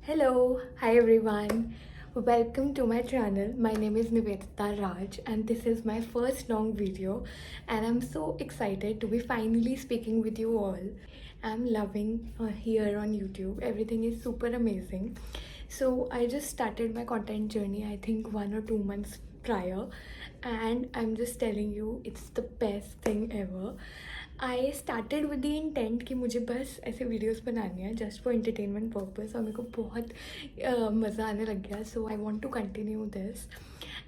Hello, hi everyone. Welcome to my channel. My name is Nivedita Raj and this is my first long video and I'm so excited to be finally speaking with you all. I'm loving here on YouTube. Everything is super amazing. So I just started my content journey I think 1 or 2 months prior and I'm just telling you it's the best thing ever. I started with the intent कि मुझे बस ऐसे videos बनानी है just for entertainment purpose और मेरे को बहुत मज़ा आने लग गया so I want to continue this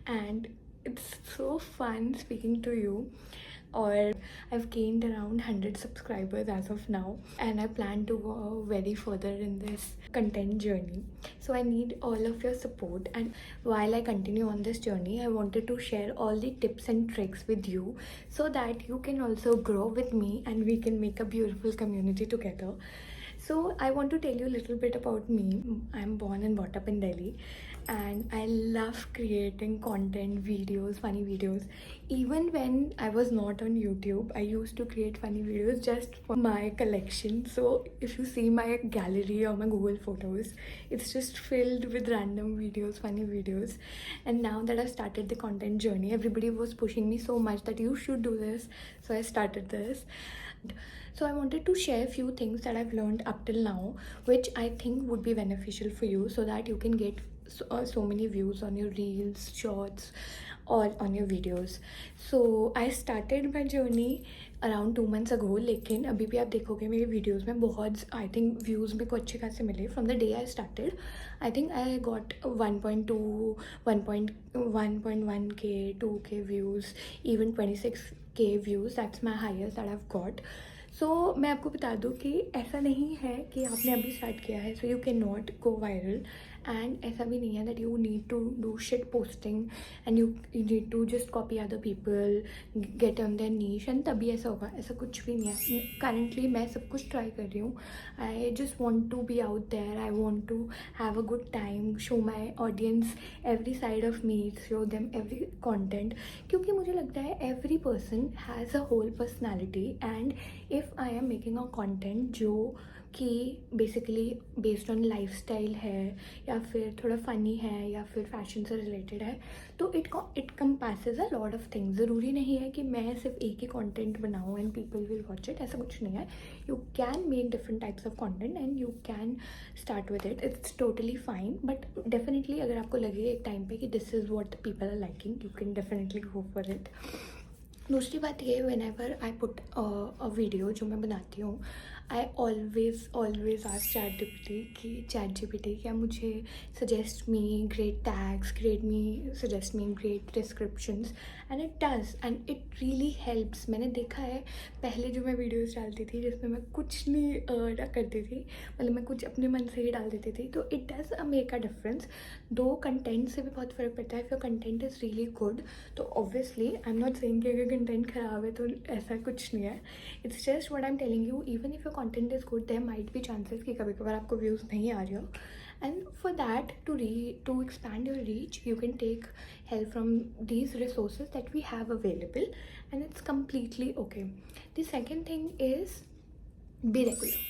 and it's so fun speaking to you or I've gained around 100 subscribers as of now and I plan to go very further in this content journey, so I need all of your support. And while I continue on this journey, I wanted to share all the tips and tricks with you so that you can also grow with me and we can make a beautiful community together. So I want to tell you a little bit about me. I'm born and brought up in Delhi and I love creating content, videos, funny videos. Even when I was not on YouTube, I used to create funny videos just for my collection. So if you see my gallery or my Google Photos, it's just filled with random videos, funny videos. And now that I've started the content journey, everybody was pushing me so much that you should do this. So I started this. So I wanted to share a few things that I've learned up till now, which I think would be beneficial for you so that you can get so many views on your reels, shorts, or on your videos. So I started my journey around 2 months ago, लेकिन अभी भी आप देखोगे मेरी videos में बहुत I think views मेरे को अच्छे खासे मिले from the day I started. I think I got 1.2 1.1K 2K views, even 26K views. That's my highest that I've got. सो मैं आपको बता दूँ कि ऐसा नहीं है कि आपने अभी स्टार्ट किया है so you can not go viral, and ऐसा भी नहीं है that you need to do shit posting and you need to just copy other people, get on their niche and तभी ऐसा होगा. ऐसा कुछ भी नहीं है. करंटली मैं सब कुछ ट्राई कर रही हूँ. I just want to be out there. I want to have a good time, show my audience every side of me, show them every content, क्योंकि मुझे लगता है every person has a whole personality and if I am making a content जो कि basically based on lifestyle है या फिर थोड़ा फ़नी है या फिर फैशन से रिलेटेड है, तो it compasses a lot of things. ज़रूरी नहीं है कि मैं सिर्फ एक ही कंटेंट बनाऊँ and people will watch it. ऐसा कुछ नहीं है. You can make different types of content and you can start with it. It's totally fine. But definitely अगर आपको लगे एक टाइम पे कि this is what the people are liking, you can definitely go for it. दूसरी बात ये, when ever I put a video जो मैं बनाती हूँ, I always ask chat G P T क्या मुझे suggest me great tags, suggest me great descriptions, and it does and it really helps. मैंने देखा है पहले जो मैं वीडियोस डालती थी जिसमें मैं कुछ नहीं करती थी, मतलब मैं कुछ अपने मन से ही डाल देती थी, तो it does make a difference. Though content से भी बहुत फ़र्क पड़ता है. If your content is really good तो obviously I am not saying कि अगर कंटेंट ख़राब है तो ऐसा कुछ नहीं है. It's just what I am telling you, even if your content is good there might be chances कि कभी कभार आपको व्यूज़ नहीं आ रहे हो, and for that to expand your reach you can take help from these resources that we have available, and it's completely okay. The second thing is be regular.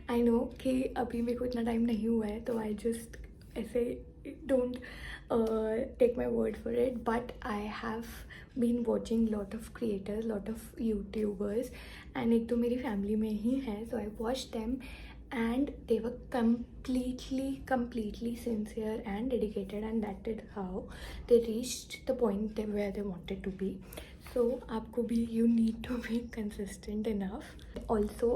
I know कि अभी मेरे को इतना time नहीं हुआ है तो I just ऐसे don't take my word for it, but I have been watching lot of creators, lot of youtubers, and एक तो मेरी फैमिली में ही है, so I watch them and they were completely sincere and dedicated, and that is how they reached the point where they wanted to be. So आपको भी you need to be consistent enough. Also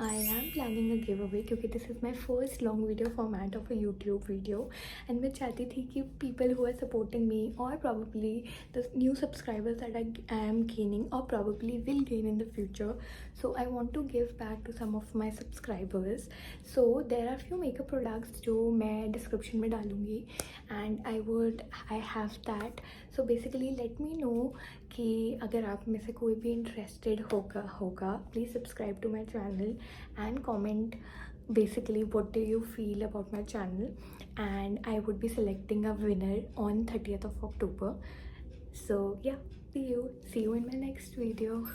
I am planning a giveaway क्योंकि this is my first long video format of a YouTube video, and मैं चाहती थी कि people who are supporting me or probably the new subscribers that I am gaining or probably will gain in the future, so I want to give back to some of my subscribers. So there are few makeup products जो मैं description में डालूँगी, and I have that. So basically let me know कि अगर आप में से कोई भी इंटरेस्टेड होगा please subscribe to my channel and comment basically what do you feel about my channel, and I would be selecting a winner on 30th of October. So yeah, see you in my next video.